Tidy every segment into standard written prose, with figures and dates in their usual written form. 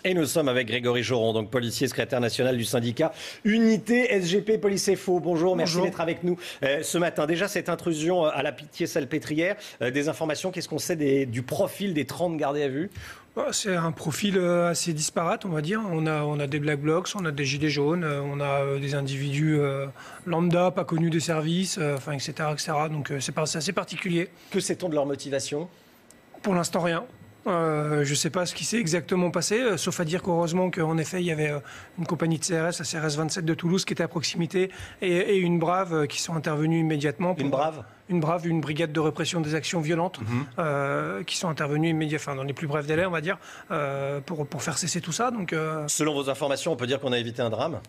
Et nous sommes avec Grégory Joron, donc policier, secrétaire national du syndicat Unité SGP Police et Faux. Bonjour, merci d'être avec nous ce matin. Déjà, cette intrusion à la Pitié-Salpêtrière, des informations, qu'est-ce qu'on sait du profil des 30 gardés à vue ? C'est un profil assez disparate, on va dire. On a des Black Blocs, on a des Gilets jaunes, on a des individus lambda, pas connus des services, etc., etc. Donc c'est assez particulier. Que sait-on de leur motivation ? Pour l'instant, rien. Je ne sais pas ce qui s'est exactement passé, sauf à dire qu'heureusement qu'en effet, il y avait une compagnie de CRS, la CRS 27 de Toulouse, qui était à proximité, et une Brave qui sont intervenus immédiatement. Une Brave ? Une Brave, une brigade de répression des actions violentes, qui sont intervenus immédiatement, dans les plus brefs délais, on va dire, pour faire cesser tout ça. Donc, selon vos informations, on peut dire qu'on a évité un drame ?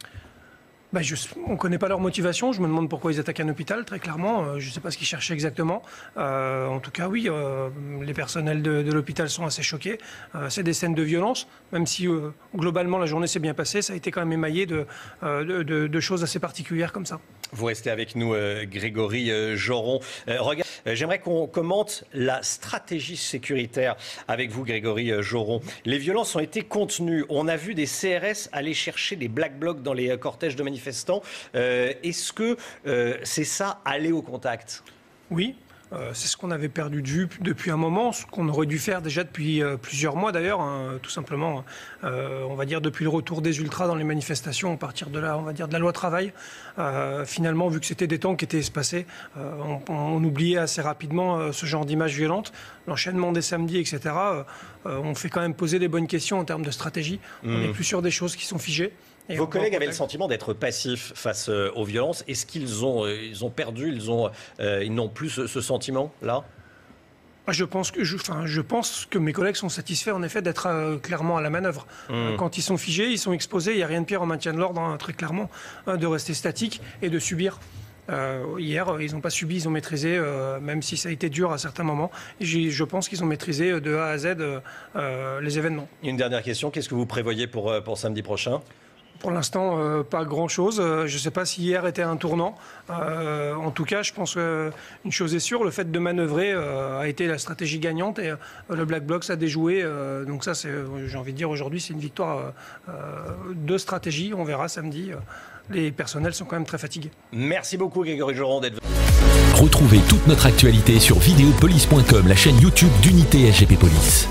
On ne connaît pas leur motivation. Je me demande pourquoi ils attaquent un hôpital, très clairement. Je ne sais pas ce qu'ils cherchaient exactement. En tout cas, oui, les personnels de l'hôpital sont assez choqués. C'est des scènes de violence, même si globalement la journée s'est bien passée. Ça a été quand même émaillé de choses assez particulières comme ça. Vous restez avec nous, Grégory Joron. J'aimerais qu'on commente la stratégie sécuritaire avec vous, Grégory Joron. Les violences ont été contenues. On a vu des CRS aller chercher des Black Blocs dans les cortèges de manifestants. Est-ce que c'est ça, aller au contact ? Oui. C'est ce qu'on avait perdu de vue depuis un moment, ce qu'on aurait dû faire déjà depuis plusieurs mois d'ailleurs, tout simplement, on va dire depuis le retour des ultras dans les manifestations, à partir de là, on va dire de la loi travail. Finalement, vu que c'était des temps qui étaient espacés, on oubliait assez rapidement ce genre d'images violentes, l'enchaînement des samedis, etc. On fait quand même poser des bonnes questions en termes de stratégie. On n'est plus sur des choses qui sont figées. Vos collègues avaient le sentiment d'être passifs face aux violences. Est-ce qu'ils ont perdu, ils n'ont plus ce sentiment-là ? Je pense que mes collègues sont satisfaits en effet d'être clairement à la manœuvre. Quand ils sont figés, ils sont exposés. Il n'y a rien de pire en maintien de l'ordre, très clairement, de rester statique et de subir. Hier, ils n'ont pas subi, ils ont maîtrisé, même si ça a été dur à certains moments. Et je pense qu'ils ont maîtrisé de A à Z les événements. Une dernière question, qu'est-ce que vous prévoyez pour samedi prochain ? Pour l'instant, pas grand-chose. Je ne sais pas si hier était un tournant. En tout cas, je pense qu'une chose est sûre, le fait de manœuvrer a été la stratégie gagnante et le Black Bloc a déjoué. Donc ça, j'ai envie de dire aujourd'hui, c'est une victoire de stratégie. On verra samedi. Les personnels sont quand même très fatigués. Merci beaucoup, Grégory Joron, d'être venu. Retrouvez toute notre actualité sur videopolice.com, la chaîne YouTube d'Unité SGP Police.